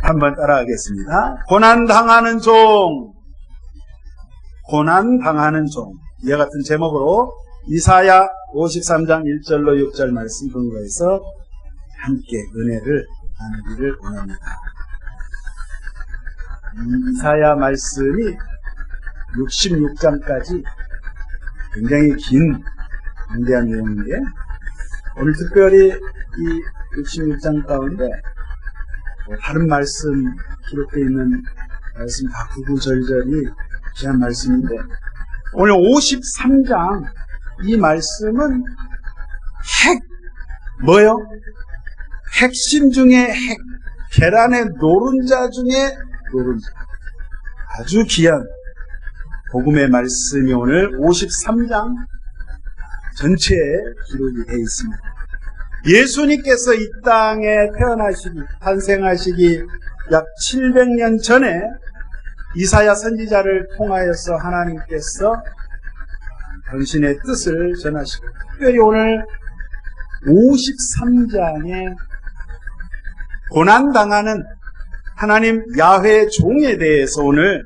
한번 따라하겠습니다. 고난당하는 종, 고난당하는 종. 이와 같은 제목으로 이사야 53장 1절로 6절 말씀 근거해서 함께 은혜를 나누기를 원합니다. 이사야 말씀이 66장까지 굉장히 긴 방대한 내용인데, 오늘 특별히 이 66장 가운데 다른 말씀 기록되어 있는 말씀 다 구구절절이 귀한 말씀인데, 오늘 53장 이 말씀은 뭐요? 핵심 중에 핵, 계란의 노른자 중에 노른자. 아주 귀한 복음의 말씀이 오늘 53장 전체에 기록이 되어 있습니다. 예수님께서 이 땅에 탄생하시기 약 700년 전에 이사야 선지자를 통하여서 하나님께서 당신의 뜻을 전하시고, 특별히 오늘 53장에 고난당하는 하나님 야훼의 종에 대해서 오늘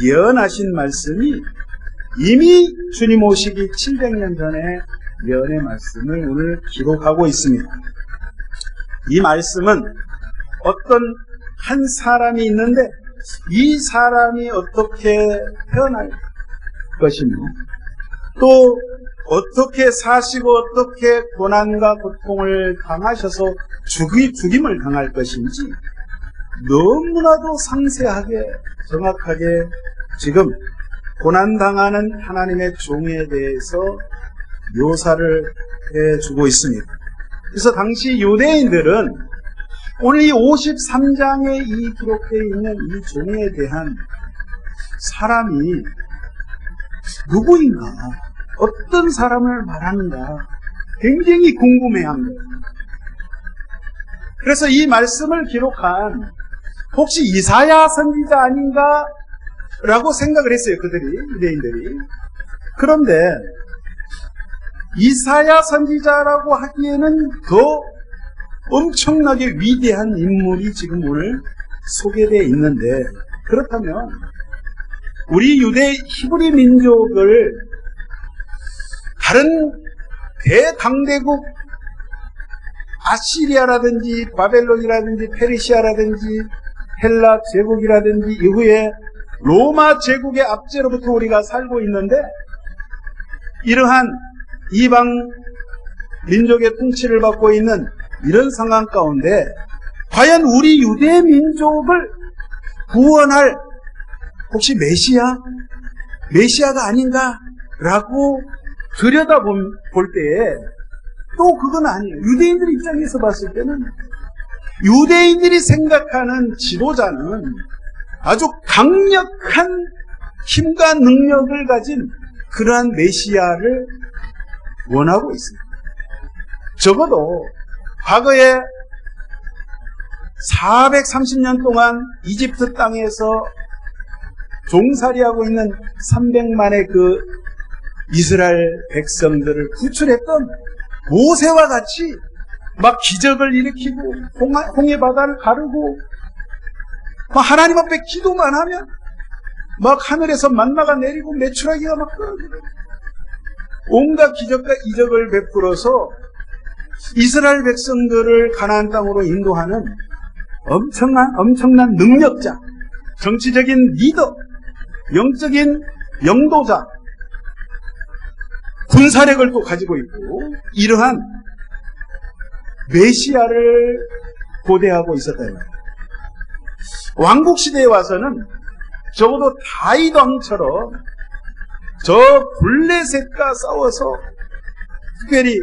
예언하신 말씀이 이미 주님 오시기 700년 전에 예언의 말씀을 오늘 기록하고 있습니다. 이 말씀은 어떤 한 사람이 있는데, 이 사람이 어떻게 태어날 것이며, 또 어떻게 사시고 어떻게 고난과 고통을 당하셔서 죽임을 당할 것인지 너무나도 상세하게 정확하게 지금 고난당하는 하나님의 종에 대해서 묘사를 해주고 있습니다. 그래서 당시 유대인들은 오늘 이 53장에 이 기록되어 있는 이 종에 대한 사람이 누구인가, 어떤 사람을 말하는가 굉장히 궁금해한 거예요. 그래서 이 말씀을 기록한 혹시 이사야 선지자 아닌가 라고 생각을 했어요, 유대인들이. 그런데 이사야 선지자라고 하기에는 더 엄청나게 위대한 인물이 지금 오늘 소개되어 있는데, 그렇다면 우리 유대 히브리 민족을 다른 대강대국 아시리아라든지 바벨론이라든지 페르시아라든지 헬라 제국이라든지 이후에 로마 제국의 압제로부터 우리가 살고 있는데, 이러한 이방 민족의 통치를 받고 있는 이런 상황 가운데 과연 우리 유대 민족을 구원할 혹시 메시아가 아닌가 라고 들여다볼 때에 또 그건 아니에요. 유대인들 입장에서 봤을 때는 유대인들이 생각하는 지도자는 아주 강력한 힘과 능력을 가진 그러한 메시아를 원하고 있습니다. 적어도 과거에 430년 동안 이집트 땅에서 종살이하고 있는 300만의 그 이스라엘 백성들을 구출했던 모세와 같이 막 기적을 일으키고 홍해 바다를 가르고 막 하나님 앞에 기도만 하면 막 하늘에서 만나가 내리고 메추라기가 막 떨어지고 온갖 기적과 이적을 베풀어서 이스라엘 백성들을 가나안 땅으로 인도하는 엄청난 능력자, 정치적인 리더, 영적인 영도자, 군사력을 또 가지고 있고, 이러한 메시아를 고대하고 있었다. 왕국시대에 와서는 적어도 다윗 왕처럼 저 블레셋과 싸워서, 특별히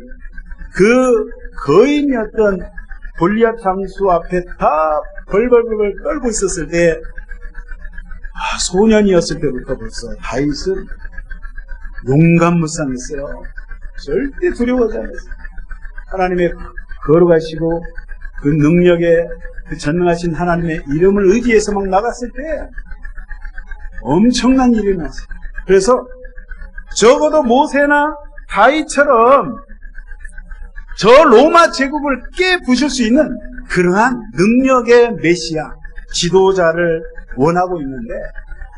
그 거인이었던 골리앗 장수 앞에 다 벌벌벌 떨고 있었을 때, 소년이었을 때부터 벌써 다윗은 용감무쌍했어요. 절대 두려워하지 않았어요. 하나님의 거룩하시고 그 능력에 그 전능하신 하나님의 이름을 의지해서 막 나갔을 때 엄청난 일이 났어요. 그래서 적어도 모세나 다윗처럼 저 로마 제국을 깨부술 수 있는 그러한 능력의 메시아, 지도자를 원하고 있는데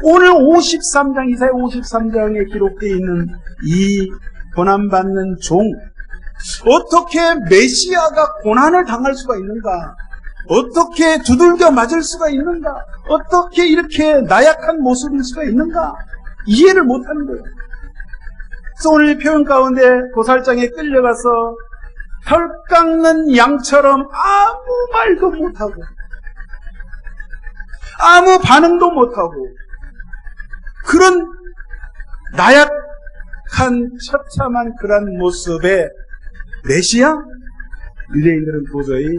오늘 53장, 이사야 53장에 기록되어 있는 이 고난받는 종, 어떻게 메시아가 고난을 당할 수가 있는가? 어떻게 두들겨 맞을 수가 있는가? 어떻게 이렇게 나약한 모습일 수가 있는가? 이해를 못하는 거예요. 그래서 오늘 이 표현 가운데 고살장에 끌려가서 털 깎는 양처럼 아무 말도 못하고 아무 반응도 못하고 그런 나약한 처참한 그런 모습의 메시아? 유대인들은 도저히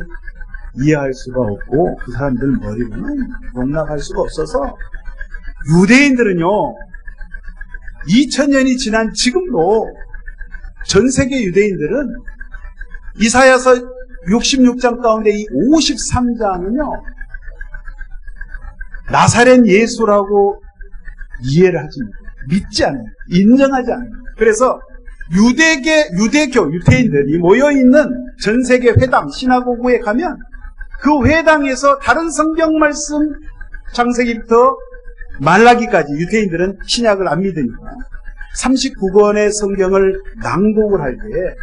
이해할 수가 없고 그 사람들 머리로는 용납할 수가 없어서 유대인들은요 2000년이 지난 지금도 전 세계 유대인들은 이사야서 66장 가운데 이 53장은요 나사렛 예수라고 이해를 하지 믿지 않아요. 인정하지 않아요. 그래서 유대인들이 모여있는 전 세계 회당, 시나고그에 가면 그 회당에서 다른 성경 말씀 창세기부터 말라기까지 유대인들은 신약을 안 믿으니까 39권의 성경을 낭독을 할 때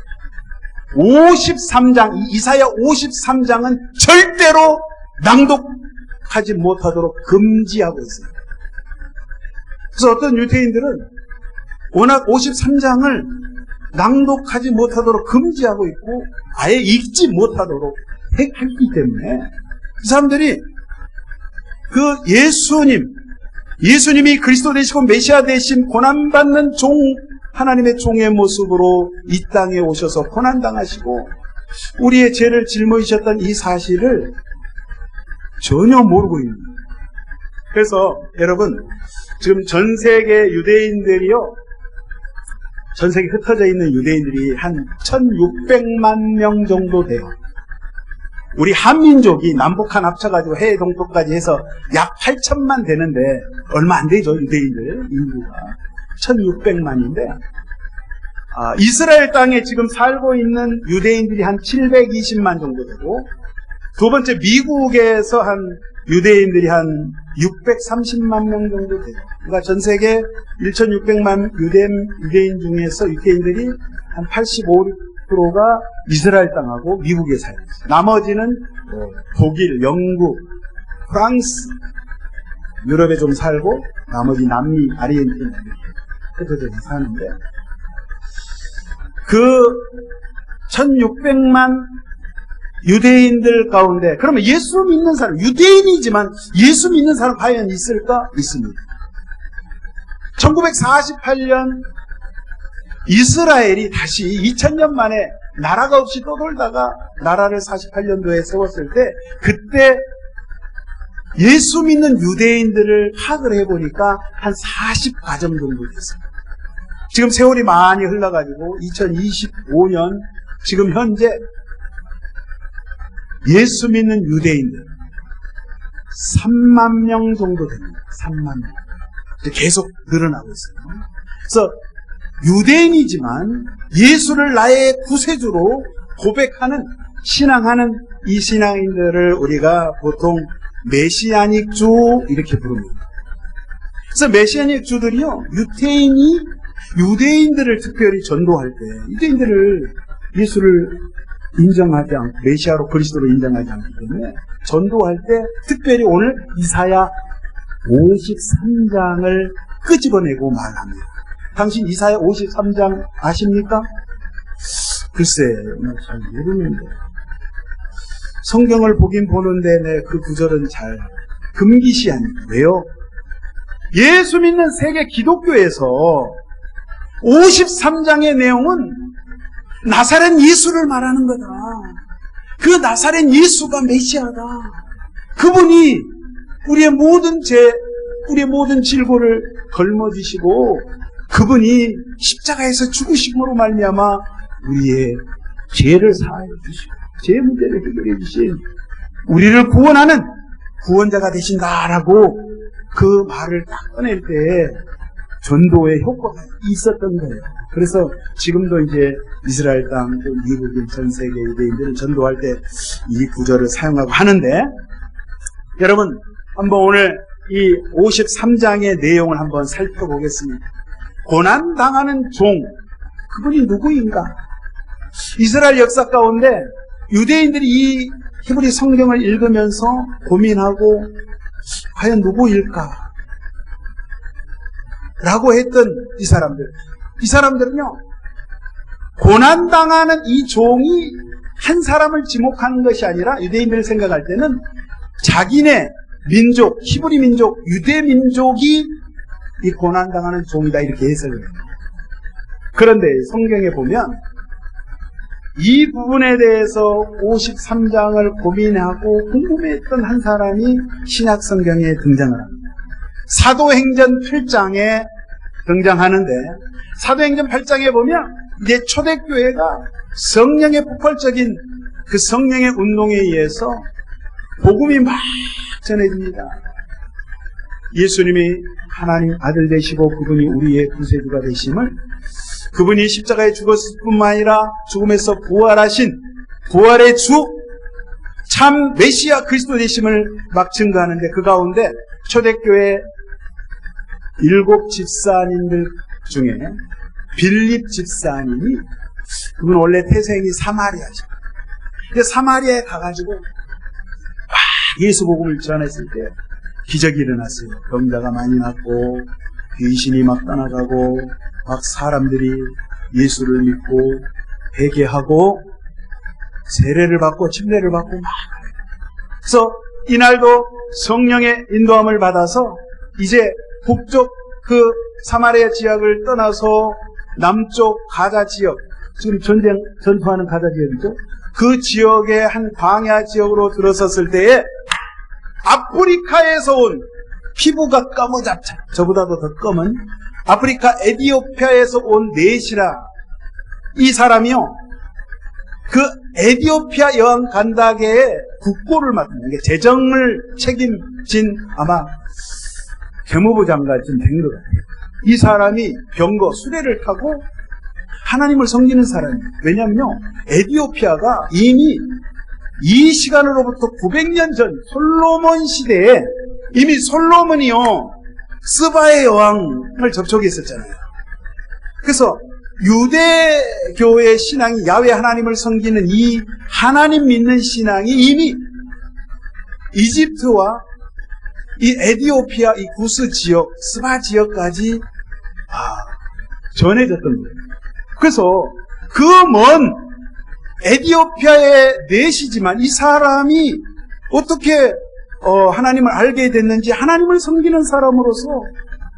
53장, 이사야 53장은 절대로 낭독하지 못하도록 금지하고 있어요. 그래서 어떤 유대인들은 워낙 53장을 낭독하지 못하도록 금지하고 있고 아예 읽지 못하도록 했기 때문에 그 사람들이 그 예수님이 그리스도 되시고 메시아 되신 고난받는 종, 하나님의 종의 모습으로 이 땅에 오셔서 고난당하시고 우리의 죄를 짊어지셨던 이 사실을 전혀 모르고 있는 거예요. 그래서 여러분 지금 전 세계 유대인들이요, 전 세계 흩어져 있는 유대인들이 한 1600만 명 정도 돼요. 우리 한민족이 남북한 합쳐가지고 해외 동포까지 해서 약 8천만 되는데 얼마 안 되죠. 유대인들 인구가 1600만인데 이스라엘 땅에 지금 살고 있는 유대인들이 한 720만 정도 되고 두 번째 미국에서 한 유대인들이 한 630만 명 정도 돼요. 그러니까 전 세계 1600만 유대인 중에서 유대인들이 한 85%가 이스라엘 땅하고 미국에 살고 있어요. 나머지는 독일, 영국, 프랑스, 유럽에 좀 살고 나머지 남미, 아르헨티나 이렇게 사는데 그 1600만 유대인들 가운데 그러면 예수 믿는 사람, 유대인이지만 예수 믿는 사람 과연 있을까? 있습니다. 1948년 이스라엘이 다시 2000년 만에 나라가 없이 떠돌다가 나라를 48년도에 세웠을 때 그때 예수 믿는 유대인들을 파악을 해보니까 한 40가정 정도 됐습니다. 지금 세월이 많이 흘러가지고 2025년 지금 현재 예수 믿는 유대인들 3만 명 정도 됩니다. 3만 명. 계속 늘어나고 있어요. 그래서 유대인이지만 예수를 나의 구세주로 고백하는, 신앙하는 이 신앙인들을 우리가 보통 메시아닉 주 이렇게 부릅니다. 그래서 메시아닉 주들이요, 유대인들을 특별히 전도할 때 유대인들을 예수를 인정하지 않고 메시아로 그리스도로 인정하지 않기 때문에 전도할 때 특별히 오늘 이사야 53장을 끄집어내고 말합니다. 당신 이사야 53장 아십니까? 글쎄, 잘 모르는데. 성경을 보긴 보는데 그 구절은 잘 금기시하니까. 왜요? 예수 믿는 세계 기독교에서 53장의 내용은 나사렛 예수를 말하는 거다. 그 나사렛 예수가 메시아다. 그분이 우리의 모든 죄, 우리의 모든 질고를 걸머지시고 그분이 십자가에서 죽으심으로 말미암아 우리의 죄를 사하여 주시고 죄 문제를 해결해 주신 우리를 구원하는 구원자가 되신다라고 그 말을 딱 꺼낼 때 전도의 효과가 있었던 거예요. 그래서 지금도 이제 이스라엘 땅, 또 미국인 전 세계 유대인들을 전도할 때 이 구절을 사용하고 하는데, 여러분 한번 오늘 이 53장의 내용을 한번 살펴보겠습니다. 고난당하는 종, 그분이 누구인가? 이스라엘 역사 가운데 유대인들이 이 히브리 성경을 읽으면서 고민하고 과연 누구일까? 라고 했던 이 사람들은요, 고난당하는 이 종이 한 사람을 지목하는 것이 아니라 유대인들을 생각할 때는 자기네 민족, 히브리 민족, 유대 민족이 이 고난당하는 종이다, 이렇게 해석을 해요. 그런데 성경에 보면 이 부분에 대해서 53장을 고민하고 궁금해했던 한 사람이 신약 성경에 등장을 합니다. 사도행전 8장에 등장하는데, 사도행전 8장에 보면 이제 초대교회가 성령의 폭발적인 그 성령의 운동에 의해서 복음이 막 전해집니다. 예수님이 하나님 아들 되시고 그분이 우리의 구세주가 되심을, 그분이 십자가에 죽었을 뿐만 아니라 죽음에서 부활하신 부활의 주 참 메시아 그리스도 되심을 막 증거하는데, 그 가운데 초대교회 7 집사님들 중에 빌립 집사님이, 그분 원래 태생이 사마리아죠. 근데 사마리아에 가가지고 막 예수 복음을 전했을 때 기적이 일어났어요. 병자가 많이 낫고 귀신이 막 떠나가고 막 사람들이 예수를 믿고 회개하고 세례를 받고 침례를 받고 막. 그래서 이날도 성령의 인도함을 받아서 이제 북쪽 그 사마리아 지역을 떠나서 남쪽 가자 지역, 지금 전투하는 가자 지역이죠. 그 지역의 한 광야 지역으로 들어섰을 때에 아프리카에서 온, 피부가 까무잡잡, 저보다도 더 검은 아프리카 에티오피아에서 온 네시라, 이 사람이요, 그 에티오피아 여왕 간다게의 국보를 맡은, 게 재정을 책임진 아마 재무부 장관쯤 된 것 같아요. 이 사람이 병거 수레를 타고 하나님을 섬기는 사람이에요. 왜냐면요, 에티오피아가 이미 이 시간으로부터 900년 전 솔로몬 시대에 이미 솔로몬이요, 스바의 여왕을 접촉했었잖아요. 그래서 유대교의 신앙이, 야훼 하나님을 섬기는 이 하나님 믿는 신앙이 이미 이집트와 이 에티오피아, 이 구스 지역, 스바 지역까지 전해졌던 거예요. 그래서 그 먼 에티오피아의 내시지만 이 사람이 어떻게 하나님을 알게 됐는지, 하나님을 섬기는 사람으로서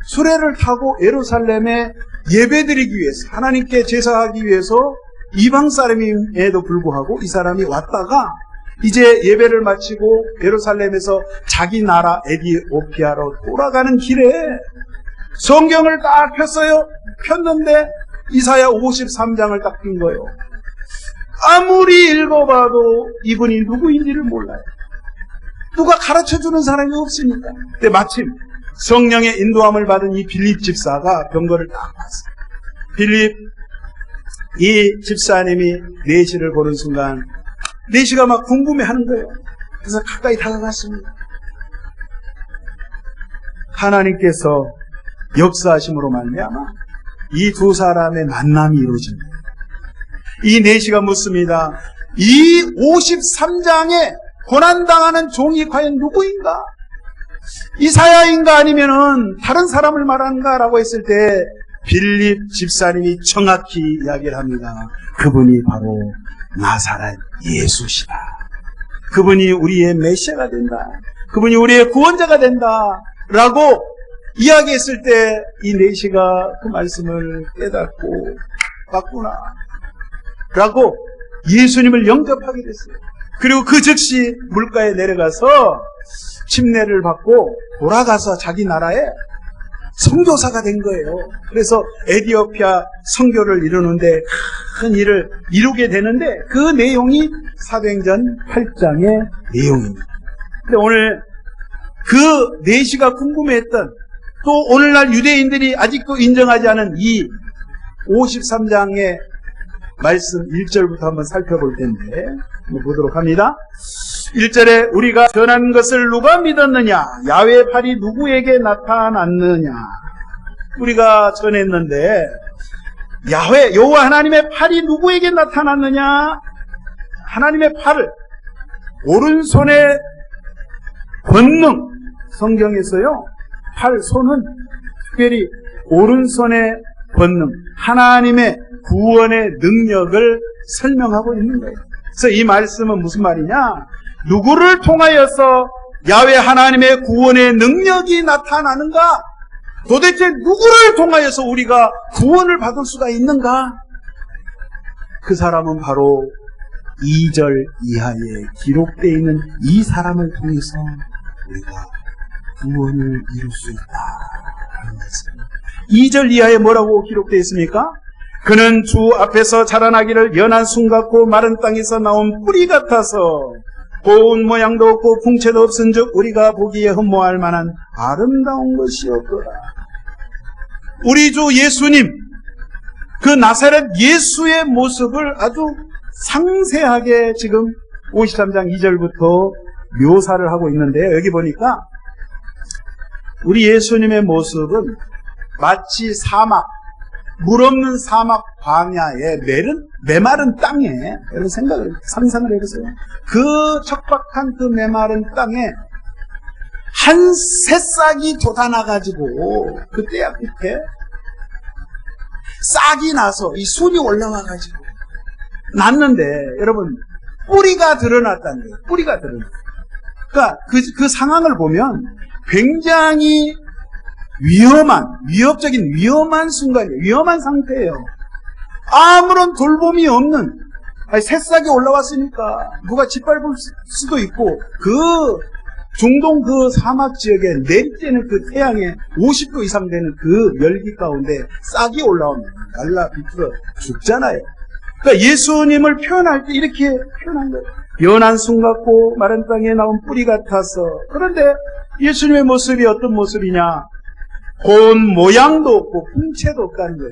수레를 타고 예루살렘에 예배드리기 위해서, 하나님께 제사하기 위해서 이방 사람임에도 불구하고 이 사람이 왔다가 이제 예배를 마치고 예루살렘에서 자기 나라 에티오피아로 돌아가는 길에 성경을 딱 폈어요. 폈는데 이사야 53장을 딱 핀 거예요. 아무리 읽어봐도 이분이 누구인지를 몰라요. 누가 가르쳐주는 사람이 없으니까. 근데 마침 성령의 인도함을 받은 이 빌립 집사가 병거를 딱 봤어요. 빌립, 이 집사님이 내시를 보는 순간 내시가 막 궁금해하는 거예요. 그래서 가까이 다가갔습니다. 하나님께서 역사하심으로 말미암아 이 두 사람의 만남이 이루어집니다. 이 내시가 묻습니다. 이 53장에 고난당하는 종이 과연 누구인가? 이사야인가 아니면은 다른 사람을 말하는가? 라고 했을 때 빌립 집사님이 정확히 이야기를 합니다. 그분이 바로 나사렛 예수시다. 그분이 우리의 메시아가 된다. 그분이 우리의 구원자가 된다. 라고 이야기했을 때 이 내시가 그 말씀을 깨닫고 맞구나 라고 예수님을 영접하게 됐어요. 그리고 그 즉시 물가에 내려가서 침례를 받고 돌아가서 자기 나라에 선교사가 된 거예요. 그래서 에티오피아 선교를 이루는데 큰 일을 이루게 되는데, 그 내용이 사도행전 8장의 내용입니다. 근데 오늘 그 내시가 궁금해했던, 또 오늘날 유대인들이 아직도 인정하지 않은 이 53장의 말씀 1절부터 한번 살펴볼 텐데, 한번 보도록 합니다. 1절에 우리가 전한 것을 누가 믿었느냐? 야훼의 팔이 누구에게 나타났느냐? 우리가 전했는데 야훼 여호와 하나님의 팔이 누구에게 나타났느냐? 하나님의 팔을 오른손의 권능, 성경에서요 팔, 손은 특별히 오른손의 권능, 하나님의 구원의 능력을 설명하고 있는 거예요. 그래서 이 말씀은 무슨 말이냐? 누구를 통하여서 야훼 하나님의 구원의 능력이 나타나는가? 도대체 누구를 통하여서 우리가 구원을 받을 수가 있는가? 그 사람은 바로 2절 이하에 기록되어 있는 이 사람을 통해서 우리가 구원을 이룰 수 있다. 2절 이하에 뭐라고 기록되어 있습니까? 그는 주 앞에서 자라나기를 연한 순 같고 마른 땅에서 나온 뿌리 같아서 고운 모양도 없고 풍채도 없은즉 우리가 보기에 흠모할 만한 아름다운 것이었더라. 우리 주 예수님, 그 나사렛 예수의 모습을 아주 상세하게 지금 53장 2절부터 묘사를 하고 있는데요. 여기 보니까 우리 예수님의 모습은 마치 사막, 물 없는 사막 광야에 메마른 땅에, 여러분 상상을 해보세요. 그 척박한 그 메마른 땅에 한 새싹이 돋아나가지고 그 떼야 끝에 싹이 나서 이 순이 올라와가지고 났는데, 여러분 뿌리가 드러났다는 거예요. 뿌리가 드러났어요. 그러니까 그 상황을 보면 굉장히 위협적인 위험한 순간이에요. 위험한 상태예요. 아무런 돌봄이 없는, 새싹이 올라왔으니까 누가 짓밟을 수도 있고, 그 중동 그 사막 지역에 내리쬐는 그 태양에 50도 이상 되는 그 열기 가운데 싹이 올라오면 날라 비틀어 죽잖아요. 그러니까 예수님을 표현할 때 이렇게 표현한 거예요. 연한 순 같고 마른 땅에 나온 뿌리 같아서. 그런데 예수님의 모습이 어떤 모습이냐? 고운 모양도 없고 풍채도 없다는 거예요.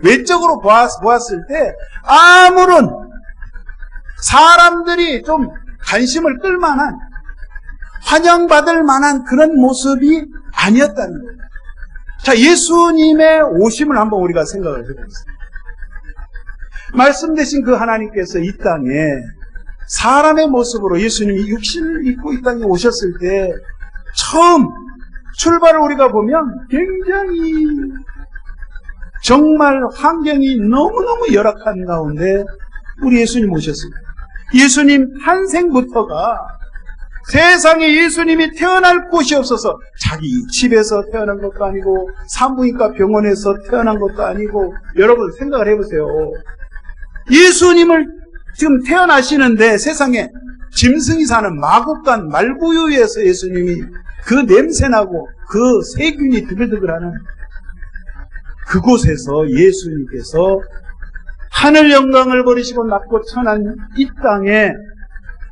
외적으로 보았을 때 아무런 사람들이 좀 관심을 끌만한, 환영받을 만한 그런 모습이 아니었다는 거예요. 자, 예수님의 오심을 한번 우리가 생각을 해보겠습니다. 말씀되신 그 하나님께서 이 땅에 사람의 모습으로 예수님이 육신을 입고 이 땅에 오셨을 때 처음 출발을 우리가 보면 굉장히 정말 환경이 너무너무 열악한 가운데 우리 예수님 오셨습니다. 예수님 탄생부터가 세상에 예수님이 태어날 곳이 없어서 자기 집에서 태어난 것도 아니고 산부인과 병원에서 태어난 것도 아니고, 여러분 생각을 해보세요. 예수님을 지금 태어나시는데 세상에 짐승이 사는 마국간 말구유에서 예수님이 그 냄새나고 그 세균이 드글드글하는 그곳에서 예수님께서 하늘 영광을 버리시고 낮고 천한 이 땅에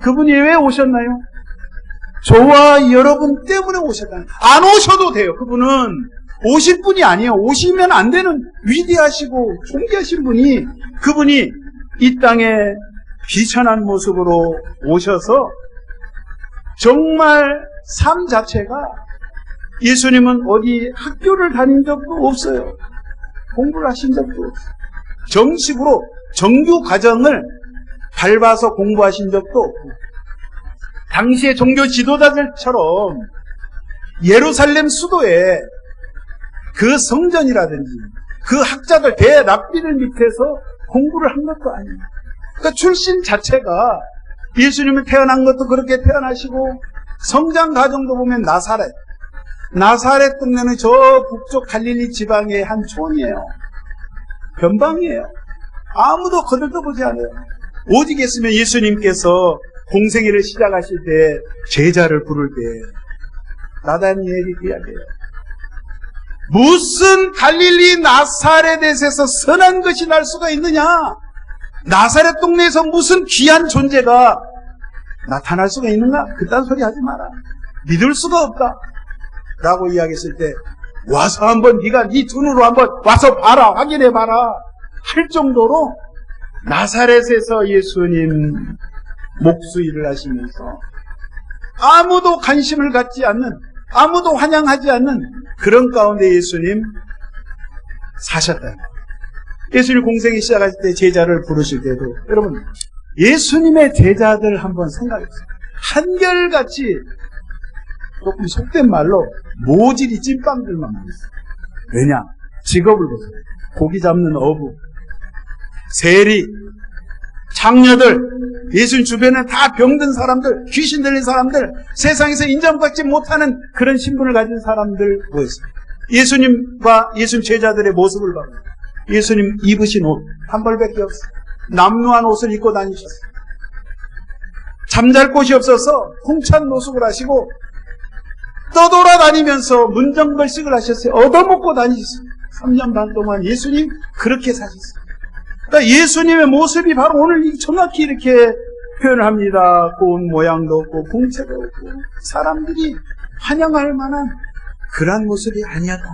그분이 왜 오셨나요? 저와 여러분 때문에 오셨다는. 안 오셔도 돼요. 그분은 오실 분이 아니에요. 오시면 안 되는 위대하시고 존귀하신 분이, 그분이 이 땅에 비천한 모습으로 오셔서 정말 삶 자체가, 예수님은 어디 학교를 다닌 적도 없어요. 공부를 하신 적도 없어요. 정식으로 정규 과정을 밟아서 공부하신 적도 없고, 당시의 종교 지도자들처럼 예루살렘 수도에 그 성전이라든지 그 학자들 대랍비들 밑에서 공부를 한 것도 아니에요. 그러니까 출신 자체가, 예수님이 태어난 것도 그렇게 태어나시고, 성장 과정도 보면 나사렛 동네는 저 북쪽 갈릴리 지방의 한 촌이에요. 변방이에요. 아무도 거들떠보지 않아요. 오직 했으면 예수님께서 공생애를 시작하실 때 제자를 부를 때 나다니엘이 그 이야기해요. 무슨 갈릴리 나사렛에서 선한 것이 날 수가 있느냐? 나사렛 동네에서 무슨 귀한 존재가 나타날 수가 있는가? 그딴 소리 하지 마라. 믿을 수가 없다. 라고 이야기했을 때, 와서 한번 네가 네 눈으로 한번 와서 봐라, 확인해 봐라 할 정도로 나사렛에서 예수님 목수일을 하시면서 아무도 관심을 갖지 않는, 아무도 환영하지 않는 그런 가운데 예수님 사셨다. 예수님 공생이 시작하실 때 제자를 부르실 때도 여러분 예수님의 제자들 한번 생각해보세요. 한결같이 조금 속된 말로 모질이 찐빵들만 있어요. 왜냐? 직업을 보세요. 고기 잡는 어부, 세리, 장녀들, 예수님 주변에 다 병든 사람들, 귀신 들린 사람들, 세상에서 인정받지 못하는 그런 신분을 가진 사람들 보였어요. 예수님과 예수님 제자들의 모습을 봐요. 예수님 입으신 옷 한 벌밖에 없어요. 남루한 옷을 입고 다니셨어요. 잠잘 곳이 없어서 풍찬 노숙을 하시고 떠돌아다니면서 문정벌식을 하셨어요. 얻어먹고 다니셨어요. 3년 반 동안 예수님 그렇게 사셨어요. 그러니까 예수님의 모습이 바로 오늘 정확히 이렇게 표현을 합니다. 고운 모양도 없고 궁체도 없고 사람들이 환영할 만한 그러한 모습이 아니었다.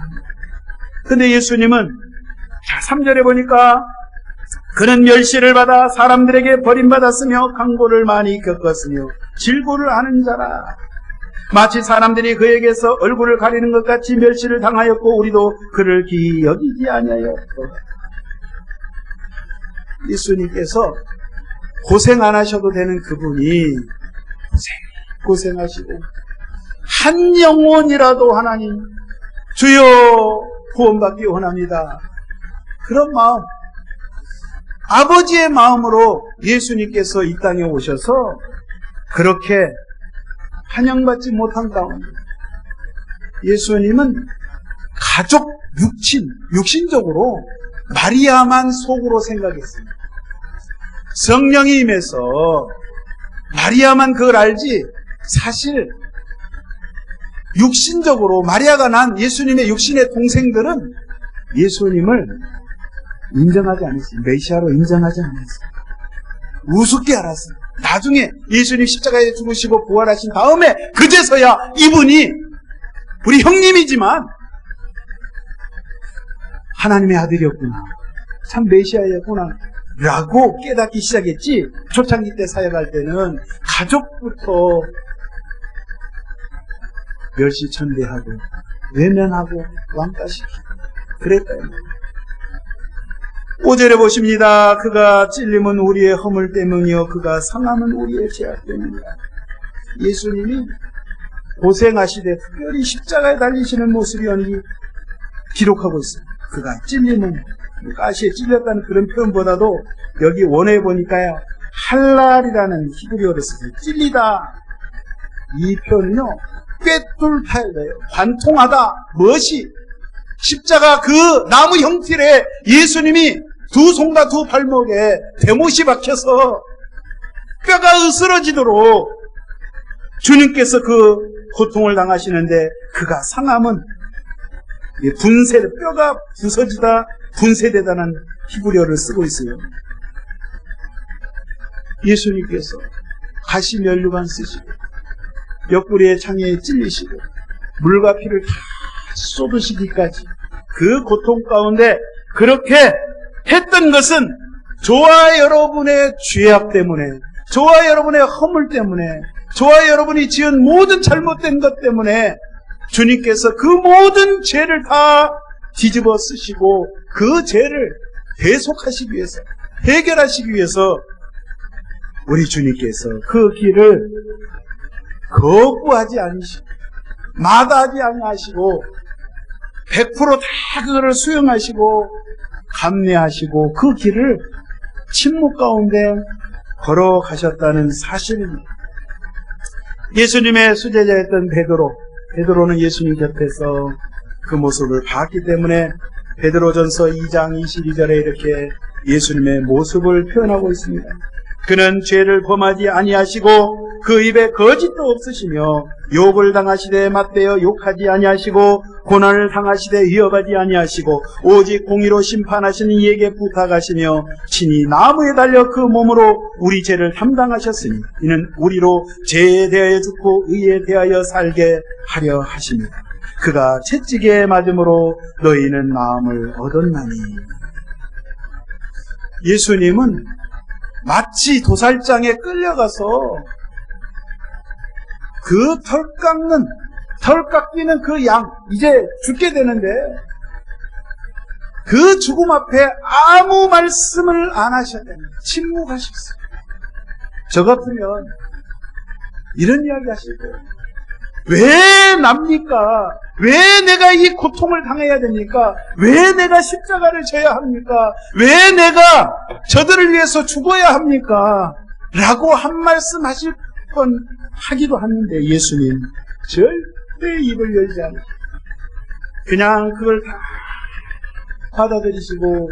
근데 예수님은 3절에 보니까 그는 멸시를 받아 사람들에게 버림받았으며 강고를 많이 겪었으며 질고를 하는 자라. 마치 사람들이 그에게서 얼굴을 가리는 것 같이 멸시를 당하였고 우리도 그를 기이 여기지 아니하였고. 예수님께서 고생 안 하셔도 되는 그분이 고생하시고 한 영혼이라도 하나님 주여 구원받기 원합니다. 그런 마음, 아버지의 마음으로 예수님께서 이 땅에 오셔서 그렇게 환영받지 못한 가운데 예수님은 가족, 육신적으로 마리아만 속으로 생각했습니다. 성령이 임해서 마리아만 그걸 알지 사실 육신적으로 마리아가 난 예수님의 육신의 동생들은 예수님을 인정하지 않았어요. 메시아로 인정하지 않았어요. 우습게 알았어요. 나중에 예수님 십자가에 죽으시고 부활하신 다음에 그제서야 이분이 우리 형님이지만 하나님의 아들이었구나, 참 메시아였구나 라고 깨닫기 시작했지. 초창기 때 사역할 때는 가족부터 멸시천대하고 외면하고 왕따시키고 그랬다요. 5절에 보십니다. 그가 찔림은 우리의 허물 때문이요 그가 상함은 우리의 죄악 때문이다. 예수님이 고생하시되 특별히 십자가에 달리시는 모습이 여기 기록하고 있어요. 그가 찔림은, 가시에 찔렸다는 그런 표현보다도 여기 원어에 보니까요 할랄이라는 히브리어를 쓰세요. 찔리다, 이 표현은요 꿰뚫파예요. 관통하다. 무엇이? 십자가 그 나무 형틀에 예수님이 두 손과 두 발목에 대못이 박혀서 뼈가 으스러지도록 주님께서 그 고통을 당하시는데 그가 상함은 분쇄, 뼈가 부서지다 분쇄되다는 히브리어를 쓰고 있어요. 예수님께서 가시 면류관 쓰시고 옆구리에 창에 찔리시고 물과 피를 다 쏟으시기까지 그 고통 가운데 그렇게 했던 것은 저와 여러분의 죄악 때문에, 저와 여러분의 허물 때문에, 저와 여러분이 지은 모든 잘못된 것 때문에 주님께서 그 모든 죄를 다 뒤집어 쓰시고 그 죄를 대속하시기 위해서, 해결하시기 위해서 우리 주님께서 그 길을 거부하지 않으시고 마다하지 아니하시고 100% 다 그거를 수용하시고 감내하시고 그 길을 침묵 가운데 걸어가셨다는 사실입니다. 예수님의 수제자였던 베드로는 예수님 곁에서 그 모습을 봤기 때문에 베드로전서 2장 22절에 이렇게 예수님의 모습을 표현하고 있습니다. 그는 죄를 범하지 아니하시고 그 입에 거짓도 없으시며 욕을 당하시되 맞대어 욕하지 아니하시고 고난을 당하시되 위협하지 아니하시고 오직 공의로 심판하시는 이에게 부탁하시며 친히 나무에 달려 그 몸으로 우리 죄를 담당하셨으니 이는 우리로 죄에 대하여 죽고 의에 대하여 살게 하려 하십니다. 그가 채찍에 맞음으로 너희는 나음을 얻었나니. 예수님은 마치 도살장에 끌려가서 그 털 깎이는 그 양, 이제 죽게 되는데, 그 죽음 앞에 아무 말씀을 안 하셨다니, 침묵하셨어요. 저 같으면, 이런 이야기 하실 거예요. 왜 납니까? 왜 내가 이 고통을 당해야 됩니까? 왜 내가 십자가를 져야 합니까? 왜 내가 저들을 위해서 죽어야 합니까? 라고 한 말씀 하실 건 하기도 하는데 예수님 절대 입을 열지 않으시고 그냥 그걸 다 받아들이시고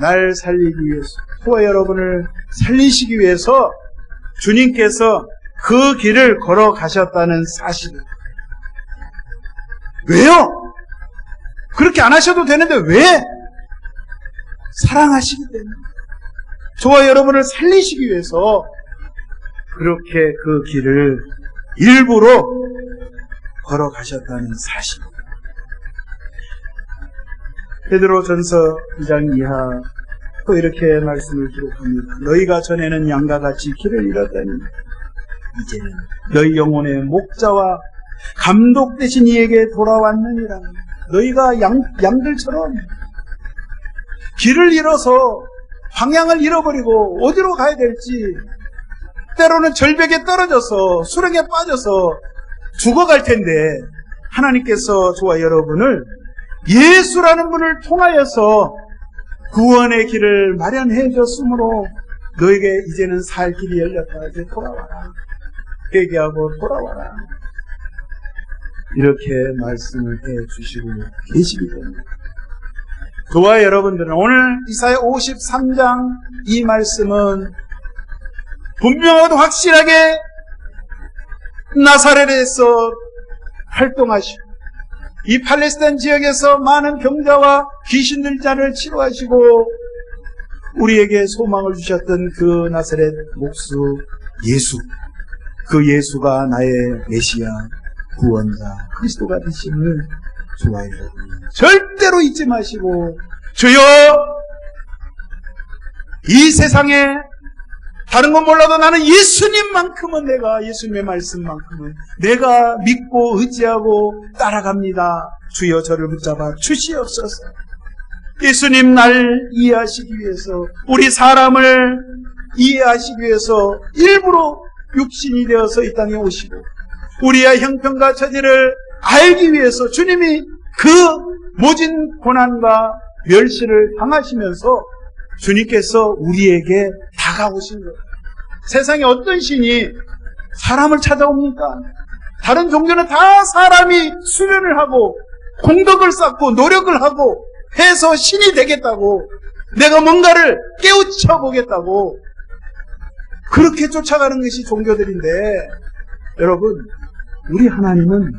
날 살리기 위해서, 저와 여러분을 살리시기 위해서 주님께서 그 길을 걸어가셨다는 사실을. 왜요? 그렇게 안 하셔도 되는데 왜? 사랑하시기 때문에. 저와 여러분을 살리시기 위해서 그렇게 그 길을 일부러 걸어가셨다는 사실. 베드로전서 2장 이하 또 이렇게 말씀을 기록합니다. 너희가 전에는 양과 같이 길을 잃었다니 이제는 너희 영혼의 목자와 감독 되신 이에게 돌아왔느니라. 너희가 양들처럼 길을 잃어서 방향을 잃어버리고 어디로 가야 될지, 때로는 절벽에 떨어져서 수렁에 빠져서 죽어갈 텐데, 하나님께서 저와 여러분을 예수라는 분을 통하여서 구원의 길을 마련해 줬으므로 너에게 이제는 살 길이 열렸다. 이제 돌아와라. 회개하고 돌아와라. 이렇게 말씀을 해 주시고 계시기 때문에 저와 여러분들은 오늘 이사야 53장 이 말씀은 분명하고 확실하게 나사렛에서 활동하시고 이 팔레스타인 지역에서 많은 병자와 귀신 들자를 치료하시고 우리에게 소망을 주셨던 그 나사렛 목수 예수, 그 예수가 나의 메시아 구원자 그리스도가 되심을 저와 여러분 절대로 잊지 마시고, 주여 이 세상에 다른 건 몰라도 나는 예수님만큼은, 내가 예수님의 말씀만큼은 내가 믿고 의지하고 따라갑니다. 주여 저를 붙잡아 주시옵소서. 예수님 날 이해하시기 위해서, 우리 사람을 이해하시기 위해서 일부러 육신이 되어서 이 땅에 오시고 우리의 형편과 처지를 알기 위해서 주님이 그 모진 고난과 멸시를 당하시면서 주님께서 우리에게 다가오신 거예요. 세상에 어떤 신이 사람을 찾아옵니까? 다른 종교는 다 사람이 수련을 하고 공덕을 쌓고 노력을 하고 해서 신이 되겠다고, 내가 뭔가를 깨우쳐 보겠다고 그렇게 쫓아가는 것이 종교들인데, 여러분 우리 하나님은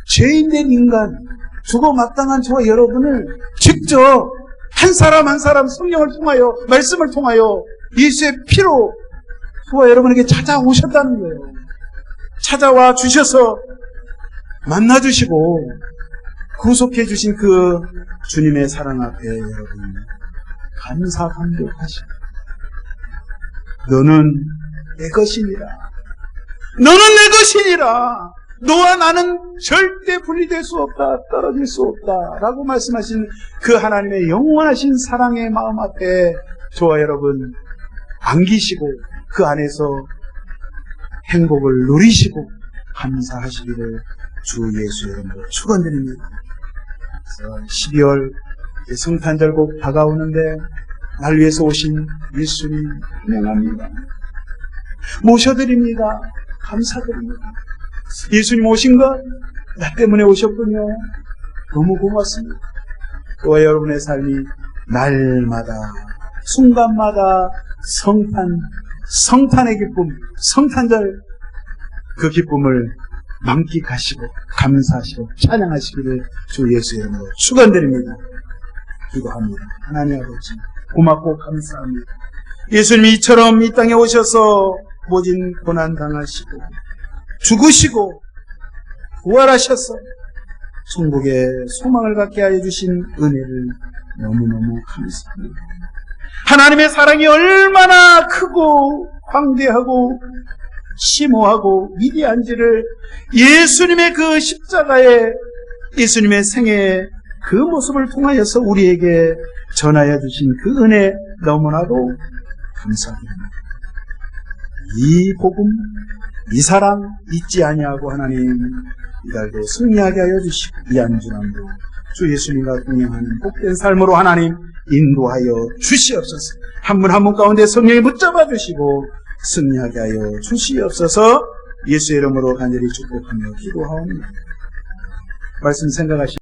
죄인된 인간, 죽어 마땅한 저와 여러분을 직접 한 사람 한 사람 성령을 통하여, 말씀을 통하여 예수의 피로 저와 여러분에게 찾아오셨다는 거예요. 찾아와 주셔서 만나주시고 구속해 주신 그 주님의 사랑 앞에 여러분 감사 감격하시고, 너는 내 것이니라, 너는 내 것이니라, 너와 나는 절대 분리될 수 없다, 떨어질 수 없다 라고 말씀하신 그 하나님의 영원하신 사랑의 마음 앞에 저와 여러분 안기시고 그 안에서 행복을 누리시고 감사하시기를 주 예수의 이름으로 축원드립니다. 12월 성탄절 곧 다가오는데 날 위해서 오신 예수님 환영합니다. 모셔드립니다. 감사드립니다. 예수님 오신 것 나 때문에 오셨군요. 너무 고맙습니다. 저와 여러분의 삶이 날마다 순간마다 성탄의 기쁨, 성탄절 그 기쁨을 만끽하시고 감사하시고 찬양하시기를 주 예수의 이름으로 축원드립니다. 기도합니다. 하나님 아버지 고맙고 감사합니다. 예수님이 이처럼 이 땅에 오셔서 모진 고난 당하시고 죽으시고 부활하셔서 천국에 소망을 갖게 하여 주신 은혜를 너무너무 감사합니다. 하나님의 사랑이 얼마나 크고 광대하고 심오하고 위대한지를 예수님의 그 십자가의 예수님의 생애의 그 모습을 통하여서 우리에게 전하여 주신 그 은혜 너무나도 감사드립니다. 이 복음, 이 사랑 잊지 아니하고 하나님 이달도 승리하게 하여 주시고 이 한 주간도 주 예수님과 동행하는 복된 삶으로 하나님 인도하여 주시옵소서. 한 분 한 분 가운데 성령이 붙잡아 주시고 승리하게 하여 주시옵소서. 예수의 이름으로 간절히 축복하며 기도하옵니다. 말씀 생각하시